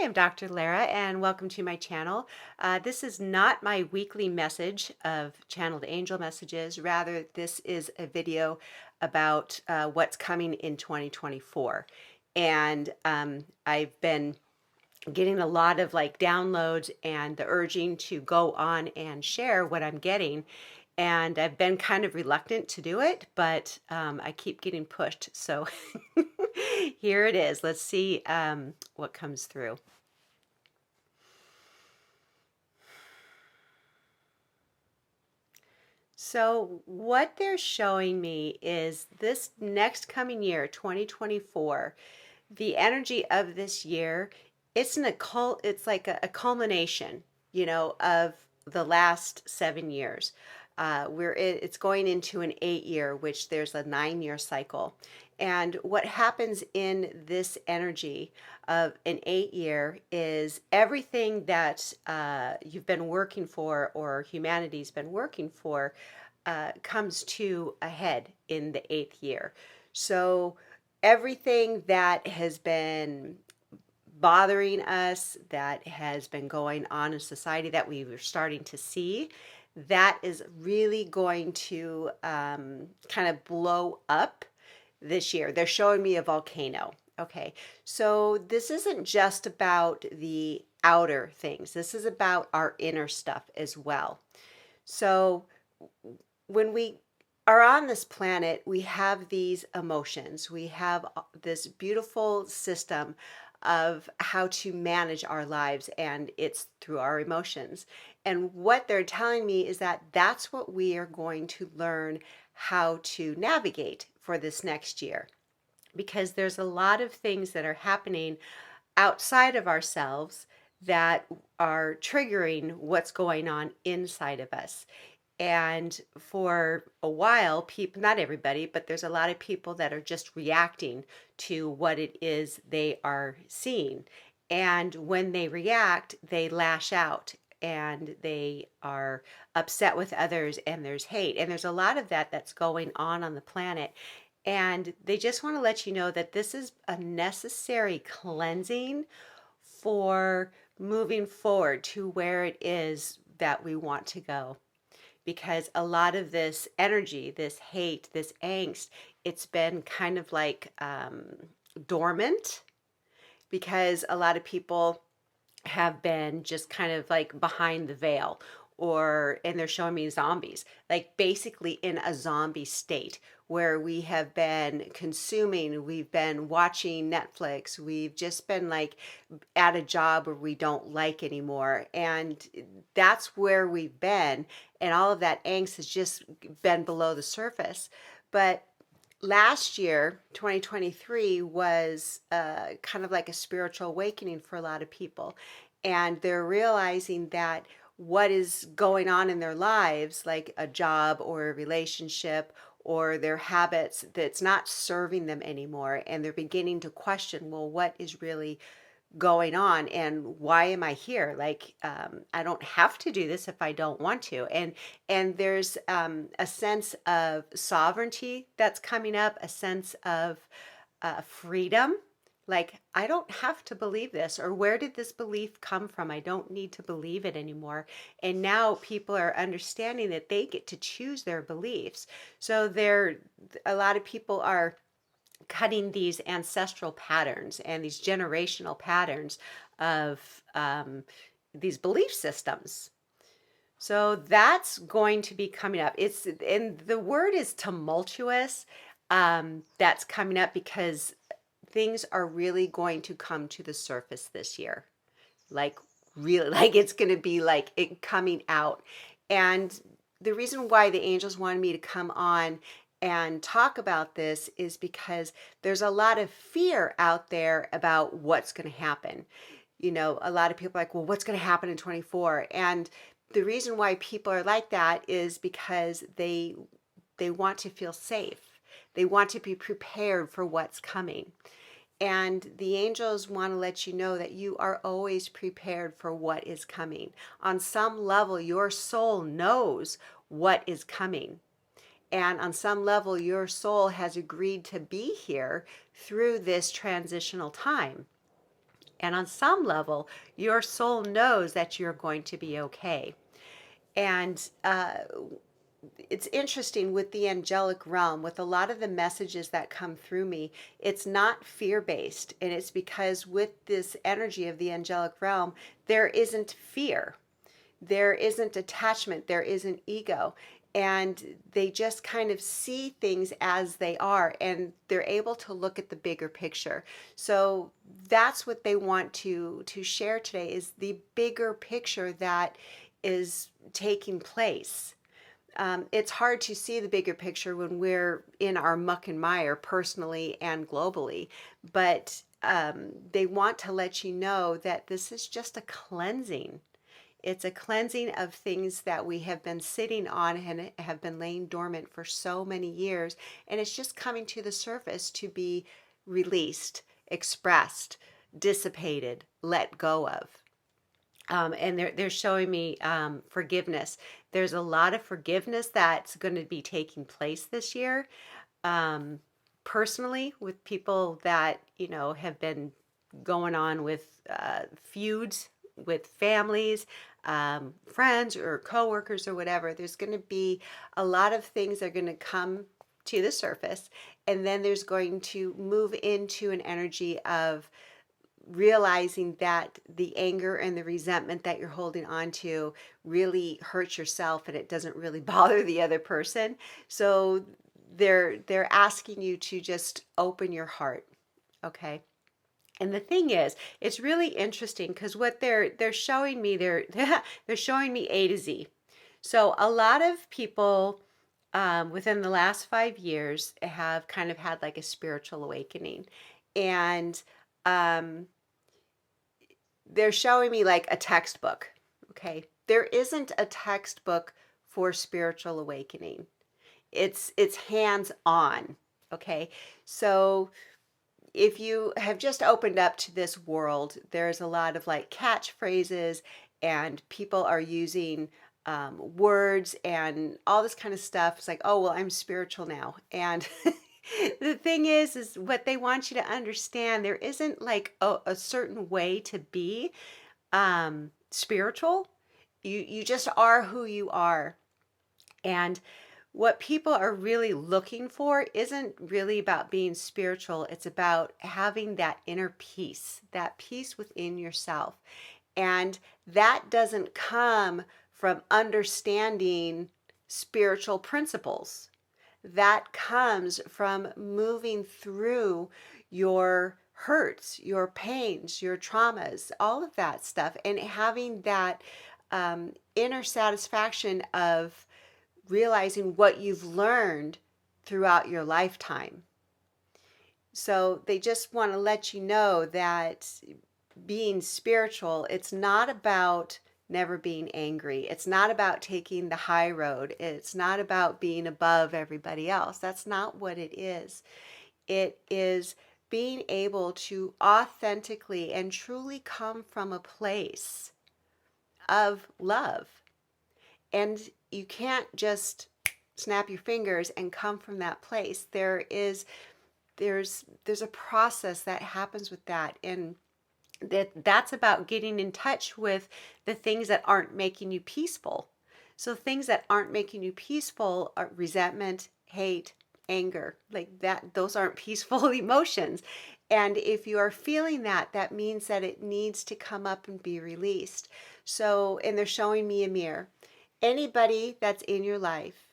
Hi, I'm Dr. Lara, and welcome to my channel. This is not my weekly message of channeled angel messages. Rather, this is a video about what's coming in 2024. And I've been getting a lot of like downloads and the urging to go on and share what I'm getting. And I've been kind of reluctant to do it, but I keep getting pushed. So here it is. Let's see what comes through. So what they're showing me is this next coming year, 2024, the energy of this year, it's like a culmination, of the last 7 years. It's going into an 8 year, which there's a 9 year cycle. And what happens in this energy of an 8 year is everything that you've been working for or humanity's been working for comes to a head in the 8th year. So everything that has been bothering us, that has been going on in society that we were starting to see, that is really going to kind of blow up this year. They're showing me a volcano. Okay, so this isn't just about the outer things, this is about our inner stuff as well. So when we are on this planet, we have these emotions. We have this beautiful system of how to manage our lives, and it's through our emotions. And what they're telling me is that that's what we are going to learn how to navigate for this next year, because there's a lot of things that are happening outside of ourselves that are triggering what's going on inside of us. And for a while, people, not everybody, but there's a lot of people that are just reacting to what it is they are seeing. And when they react, they lash out and they are upset with others, and there's hate. And there's a lot of that that's going on the planet. And they just want to let you know that this is a necessary cleansing for moving forward to where it is that we want to go, because a lot of this energy, this hate, this angst, it's been kind of like dormant, because a lot of people have been just kind of like behind the veil, or and they're showing me zombies, like basically in a zombie state where we have been consuming, we've been watching Netflix, we've just been like at a job where we don't like anymore, and that's where we've been, and all of that angst has just been below the surface. But last year, 2023, was kind of like a spiritual awakening for a lot of people. And they're realizing that what is going on in their lives, like a job or a relationship or their habits, that's not serving them anymore. And they're beginning to question, well, what is really going on, and why am I here? Like, I don't have to do this if I don't want to. And there's a sense of sovereignty that's coming up, a sense of freedom. Like, I don't have to believe this, or where did this belief come from? I don't need to believe it anymore. And now people are understanding that they get to choose their beliefs. So a lot of people are cutting these ancestral patterns and these generational patterns of these belief systems. So that's going to be coming up. And the word is tumultuous. That's coming up because things are really going to come to the surface this year. Like, really, like it's going to be like it coming out. And the reason why the angels wanted me to come on and talk about this is because there's a lot of fear out there about what's going to happen. A lot of people are like, well, what's going to happen in 24? And the reason why people are like that is because they want to feel safe. They want to be prepared for what's coming. And the angels want to let you know that you are always prepared for what is coming. On some level, your soul knows what is coming. And on some level, your soul has agreed to be here through this transitional time. And on some level, your soul knows that you're going to be okay. And it's interesting with the angelic realm, with a lot of the messages that come through me, it's not fear based. And it's because with this energy of the angelic realm, there isn't fear, there isn't attachment, there isn't ego. And they just kind of see things as they are, and they're able to look at the bigger picture. So that's what they want to share today, is the bigger picture that is taking place. It's hard to see the bigger picture when we're in our muck and mire personally and globally, but they want to let you know that this is just a cleansing. It's a cleansing of things that we have been sitting on and have been laying dormant for so many years, and it's just coming to the surface to be released, expressed, dissipated, let go of. And they're showing me forgiveness. There's a lot of forgiveness that's going to be taking place this year. Um, Personally, with people that have been going on with feuds with families, friends, or coworkers, or whatever. There's going to be a lot of things that are going to come to the surface, and then there's going to move into an energy of realizing that the anger and the resentment that you're holding on to really hurts yourself, and it doesn't really bother the other person. So they're asking you to just open your heart, okay? And the thing is, it's really interesting because what they're showing me, they're showing me A to Z. So a lot of people within the last 5 years have kind of had like a spiritual awakening, and um, they're showing me like a textbook. Okay, there isn't a textbook for spiritual awakening. It's hands on. Okay, so if you have just opened up to this world, there's a lot of like catchphrases, and people are using words and all this kind of stuff. It's like, oh, well, I'm spiritual now. And the thing is what they want you to understand, there isn't like a certain way to be spiritual. You just are who you are. And what people are really looking for isn't really about being spiritual. It's about having that inner peace, that peace within yourself. And that doesn't come from understanding spiritual principles. That comes from moving through your hurts, your pains, your traumas, all of that stuff, and having that inner satisfaction of realizing what you've learned throughout your lifetime. So they just want to let you know that being spiritual, it's not about never being angry. It's not about taking the high road. It's not about being above everybody else. That's not what it is. It is being able to authentically and truly come from a place of love. And you can't just snap your fingers and come from that place. There's a process that happens with that, and that's about getting in touch with the things that aren't making you peaceful. So things that aren't making you peaceful are resentment, hate, anger, like that. Those aren't peaceful emotions. And if you are feeling that, that means that it needs to come up and be released. So, and they're showing me a mirror. Anybody that's in your life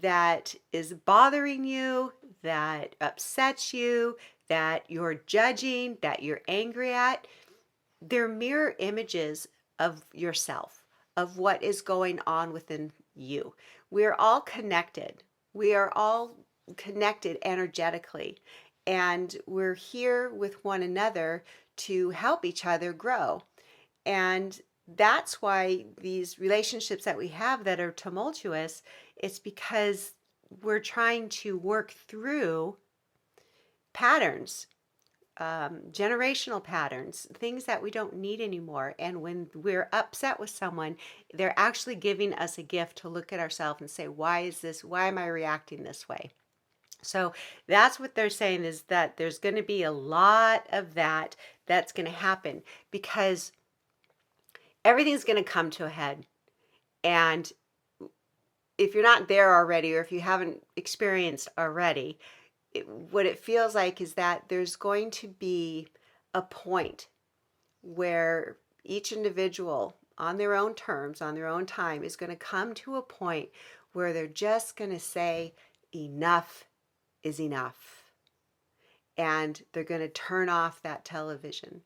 that is bothering you, that upsets you, that you're judging, that you're angry at, they're mirror images of yourself, of what is going on within you. We're all connected. We are all connected energetically, and we're here with one another to help each other grow. And that's why these relationships that we have that are tumultuous, it's because we're trying to work through patterns, generational patterns, things that we don't need anymore. And when we're upset with someone, they're actually giving us a gift to look at ourselves and say, why is this? Why am I reacting this way? So that's what they're saying, is that there's going to be a lot of that's going to happen, because everything's going to come to a head. And if you're not there already, or if you haven't experienced already, what it feels like is that there's going to be a point where each individual, on their own terms, on their own time, is going to come to a point where they're just going to say, enough is enough. And they're going to turn off that television.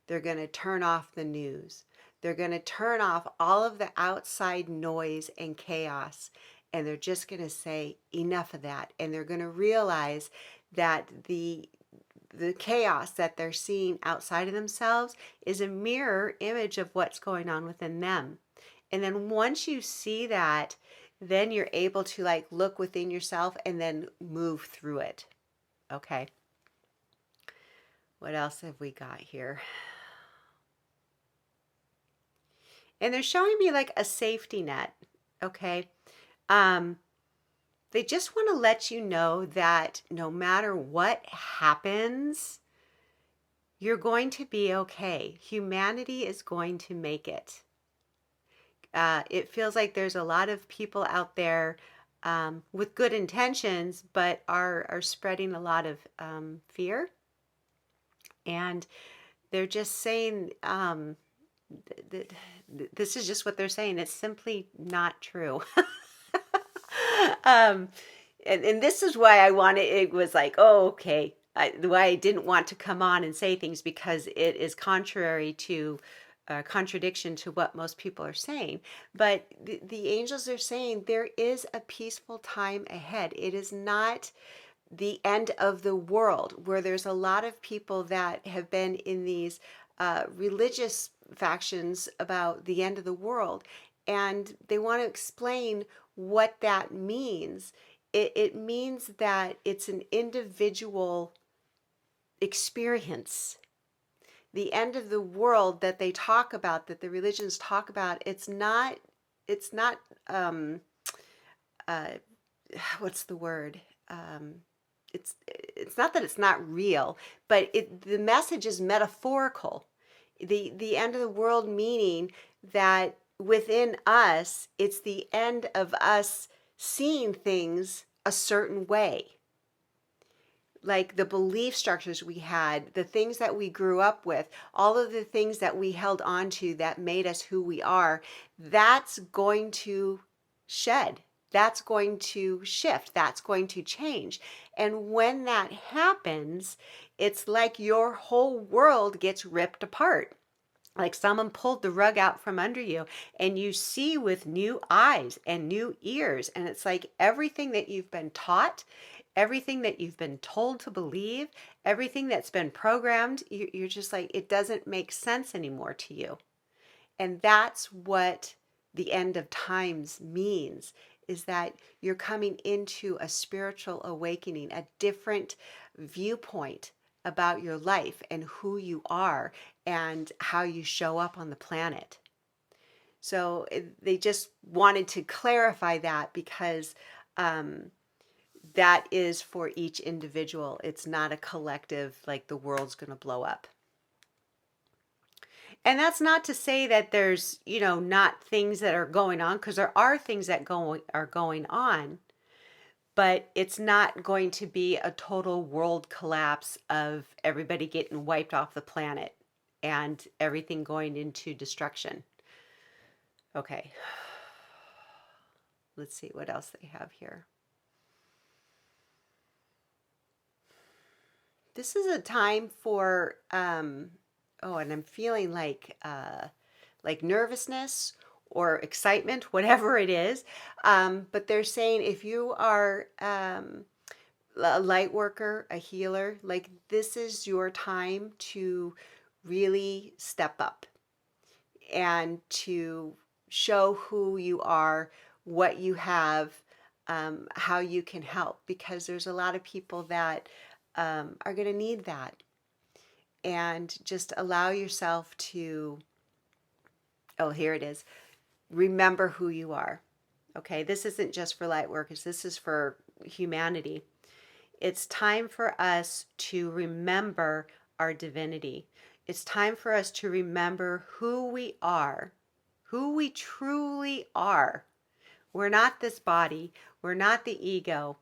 They're going to turn off the news. They're going to turn off all of the outside noise and chaos. And they're just going to say, enough of that. And they're going to realize that the chaos that they're seeing outside of themselves is a mirror image of what's going on within them. And then once you see that, then you're able to like look within yourself and then move through it. Okay. What else have we got here? And they're showing me like a safety net. Okay. They just want to let you know that no matter what happens, you're going to be okay. Humanity is going to make it. It feels like there's a lot of people out there with good intentions, but are spreading a lot of fear. And they're just saying this is just what they're saying. It's simply not true. um, and this is why I wanted, it was like, oh, okay. Why I didn't want to come on and say things, because it is contrary to contradiction to what most people are saying. But the angels are saying there is a peaceful time ahead. It is not the end of the world, where there's a lot of people that have been in these religious factions about the end of the world, and they want to explain what that means. It means that it's an individual experience. The end of the world that they talk about, that the religions talk about, it's not uh, what's the word? It's not that it's not real, but the message is metaphorical. The end of the world meaning that within us, it's the end of us seeing things a certain way. Like the belief structures we had, the things that we grew up with, all of the things that we held on to that made us who we are, that's going to shed. That's going to shift. That's going to change. And when that happens, it's like your whole world gets ripped apart. Like someone pulled the rug out from under you, and you see with new eyes and new ears. And it's like everything that you've been taught, everything that you've been told to believe, everything that's been programmed, you're just like, it doesn't make sense anymore to you. And that's what the end of times means, is that you're coming into a spiritual awakening, a different viewpoint about your life and who you are and how you show up on the planet. So they just wanted to clarify that, because that is for each individual. It's not a collective, like the world's going to blow up. And that's not to say that there's, not things that are going on, because there are things that are going on, but it's not going to be a total world collapse of everybody getting wiped off the planet and everything going into destruction. Okay. Let's see what else they have here. This is a time for and I'm feeling like nervousness or excitement, whatever it is. But they're saying if you are a light worker, a healer, like this is your time to really step up and to show who you are, what you have, how you can help, because there's a lot of people that are going to need that. And just allow yourself to, oh, here it is. Remember who you are. Okay, this isn't just for light workers, this is for humanity. It's time for us to remember our divinity. It's time for us to remember who we are, who we truly are. We're not this body. We're not the ego.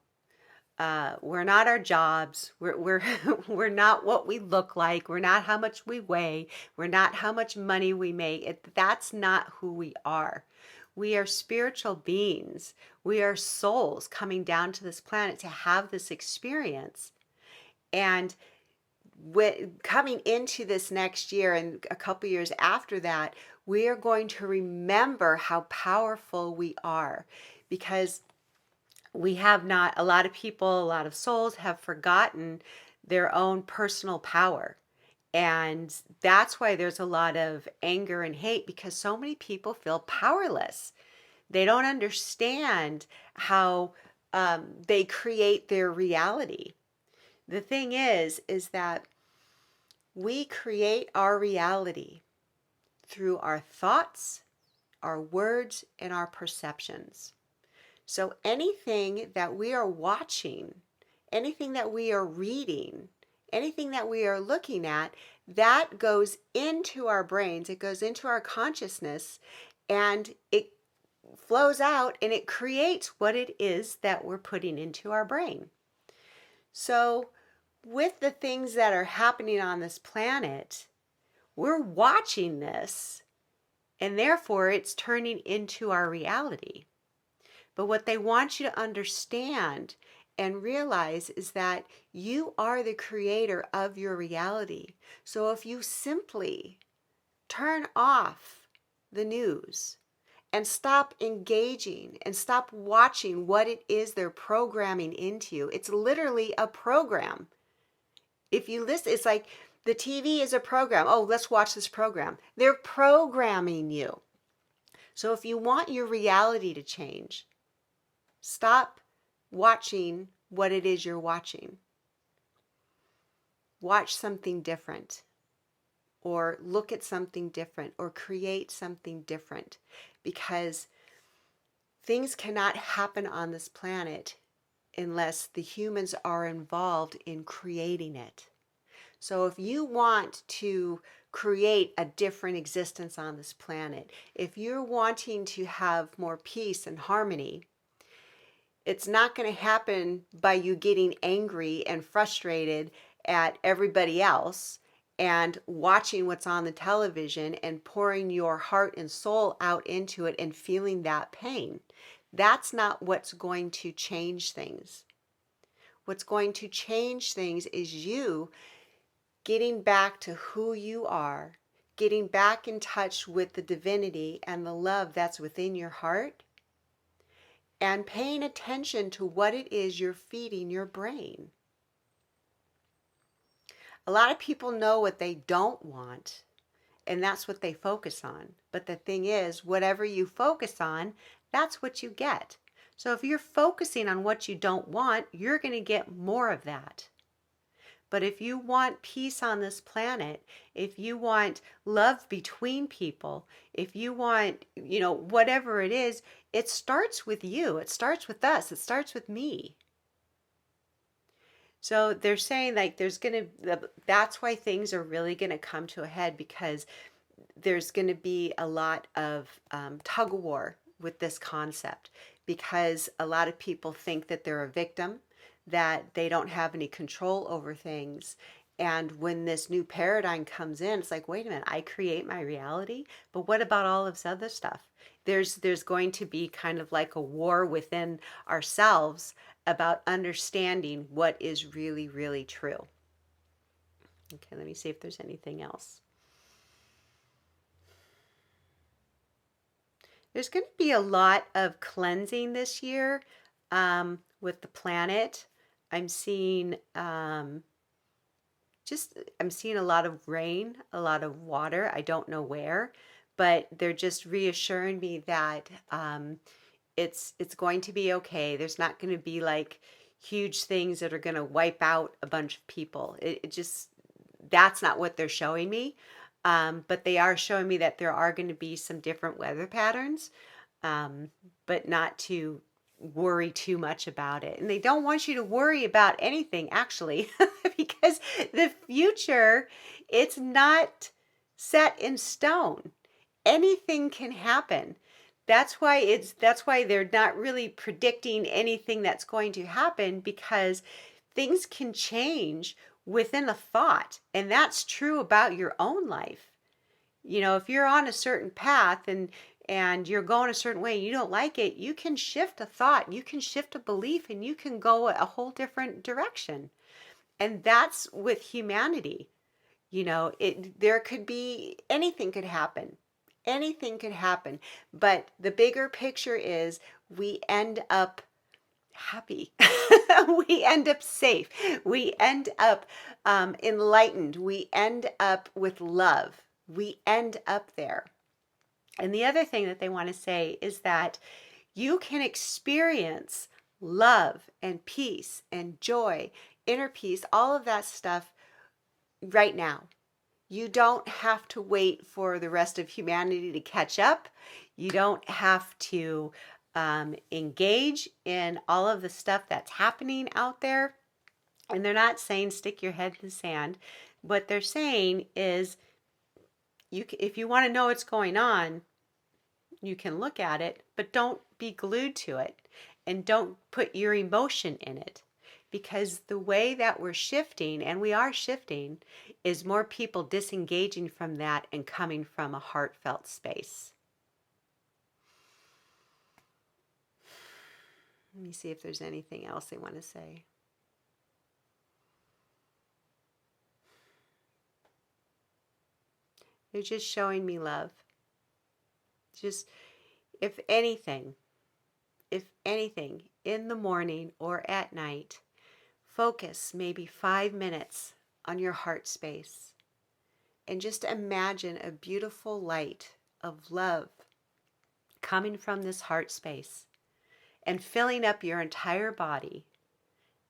We're not our jobs. We're we're not what we look like. We're not how much we weigh. We're not how much money we make. That's not who we are. We are spiritual beings. We are souls coming down to this planet to have this experience. And coming into this next year and a couple years after that, we are going to remember how powerful we are, because we have not, a lot of people, a lot of souls have forgotten their own personal power. And that's why there's a lot of anger and hate, because so many people feel powerless. They don't understand how they create their reality. The thing is that we create our reality through our thoughts, our words, and our perceptions. So anything that we are watching, anything that we are reading, anything that we are looking at, that goes into our brains, it goes into our consciousness, and it flows out and it creates what it is that we're putting into our brain. So with the things that are happening on this planet, we're watching this, and therefore it's turning into our reality. But what they want you to understand and realize is that you are the creator of your reality. So if you simply turn off the news and stop engaging and stop watching what it is they're programming into you, it's literally a program. If you listen, it's like the TV is a program. Oh, let's watch this program. They're programming you. So if you want your reality to change, stop watching what it is you're watching. Watch something different, or look at something different, or create something different, because things cannot happen on this planet unless the humans are involved in creating it. So if you want to create a different existence on this planet, if you're wanting to have more peace and harmony, it's not going to happen by you getting angry and frustrated at everybody else and watching what's on the television and pouring your heart and soul out into it and feeling that pain. That's not what's going to change things. What's going to change things is you getting back to who you are, getting back in touch with the divinity and the love that's within your heart, and paying attention to what it is you're feeding your brain. A lot of people know what they don't want, and that's what they focus on. But the thing is, whatever you focus on, that's what you get. So if you're focusing on what you don't want, you're going to get more of that. But if you want peace on this planet, if you want love between people, if you want, whatever it is, it starts with you. It starts with us. It starts with me. So they're saying like that's why things are really going to come to a head, because there's going to be a lot of tug of war with this concept, because a lot of people think that they're a victim, that they don't have any control over things. And when this new paradigm comes in, it's like, wait a minute, I create my reality, but what about all of this other stuff? There's going to be kind of like a war within ourselves about understanding what is really, really true. Okay, let me see if there's anything else. There's going to be a lot of cleansing this year with the planet. I'm seeing I'm seeing a lot of rain, a lot of water. I don't know where, but they're just reassuring me that it's going to be okay. There's not going to be like huge things that are going to wipe out a bunch of people. It just, that's not what they're showing me. But they are showing me that there are going to be some different weather patterns, but not to worry too much about it. And they don't want you to worry about anything, actually, because the future, it's not set in stone. Anything can happen. That's why they're not really predicting anything that's going to happen, because things can change within a thought. And that's true about your own life. If you're on a certain path and you're going a certain way and you don't like it, you can shift a thought, you can shift a belief, and you can go a whole different direction. And that's with humanity. There could be anything could happen. Anything could happen. But the bigger picture is we end up happy. We end up safe. We end up enlightened. We end up with love. We end up there. And the other thing that they want to say is that you can experience love and peace and joy, inner peace, all of that stuff right now. You don't have to wait for the rest of humanity to catch up. You don't have to engage in all of the stuff that's happening out there. And they're not saying stick your head in the sand. What they're saying is, if you want to know what's going on, you can look at it, but don't be glued to it, and don't put your emotion in it. Because the way that we're shifting, and we are shifting, is more people disengaging from that and coming from a heartfelt space. Let me see if there's anything else they want to say. They're just showing me love. Just, if anything, in the morning or at night, focus maybe 5 minutes on your heart space and just imagine a beautiful light of love coming from this heart space and filling up your entire body,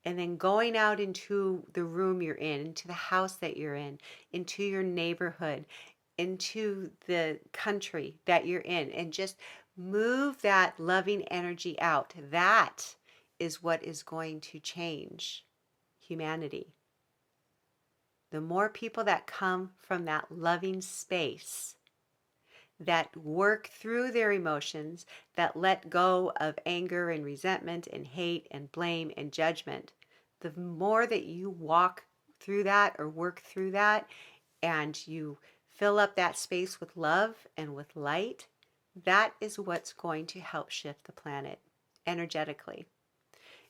and then going out into the room you're in, into the house that you're in, into your neighborhood, into the country that you're in, and just move that loving energy out. That is what is going to change humanity. The more people that come from that loving space, that work through their emotions, that let go of anger and resentment and hate and blame and judgment, the more that you walk through that or work through that, and you fill up that space with love and with light, that is what's going to help shift the planet energetically.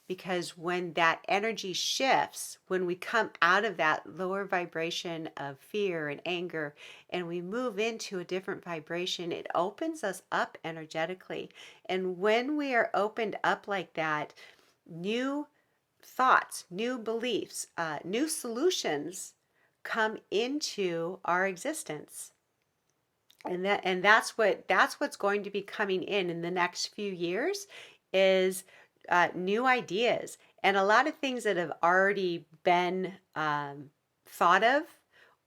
Because when that energy shifts, when we come out of that lower vibration of fear and anger and we move into a different vibration, it opens us up energetically. And when we are opened up like that, new thoughts, new beliefs, new solutions come into our existence. And that's what's going to be coming in the next few years, is new ideas, and a lot of things that have already been thought of,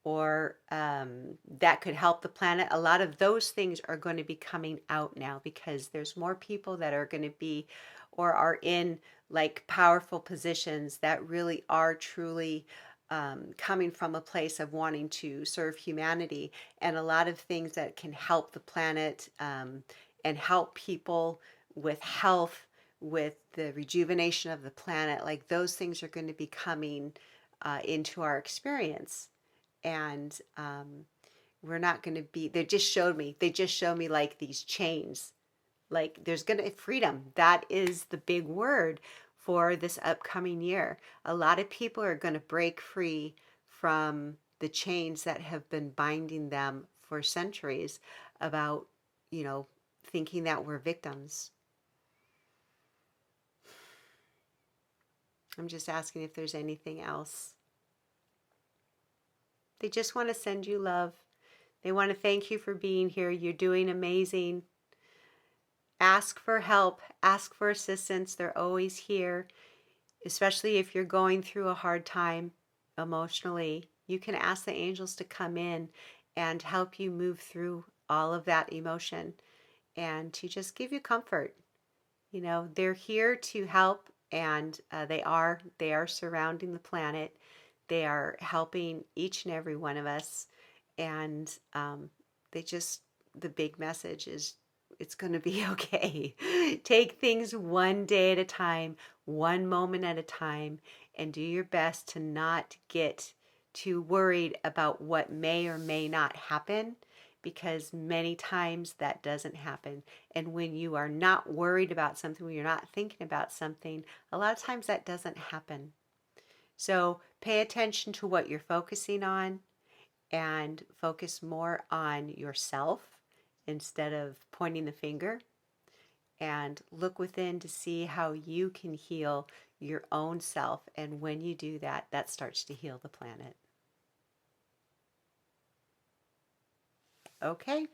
or that could help the planet. A lot of those things are going to be coming out now, because there's more people that are going to be, or are in, like, powerful positions that really are truly coming from a place of wanting to serve humanity, and a lot of things that can help the planet and help people with health, with the rejuvenation of the planet. Like, those things are going to be coming into our experience. And we're not going to be, they just showed me like these chains. Like, there's going to freedom. That is the big word for this upcoming year. A lot of people are going to break free from the chains that have been binding them for centuries, about, thinking that we're victims. I'm just asking if there's anything else. They just want to send you love. They want to thank you for being here. You're doing amazing. Ask for help. Ask for assistance. They're always here, especially if you're going through a hard time emotionally. You can ask the angels to come in and help you move through all of that emotion, and to just give you comfort They're here to help, and they are surrounding the planet. They are helping each and every one of us, and they just the big message is it's going to be okay. Take things one day at a time, one moment at a time, and do your best to not get too worried about what may or may not happen, because many times that doesn't happen. And when you are not worried about something, when you're not thinking about something, a lot of times that doesn't happen. So pay attention to what you're focusing on and focus more on yourself instead of pointing the finger, and look within to see how you can heal your own self. And when you do that, that starts to heal the planet. Okay.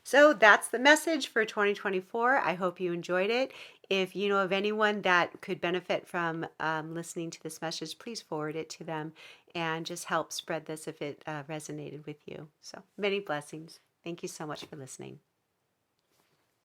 So that's the message for 2024. I hope you enjoyed it. If you know of anyone that could benefit from listening to this message, please forward it to them and just help spread this if it resonated with you. So many blessings. Thank you so much for listening.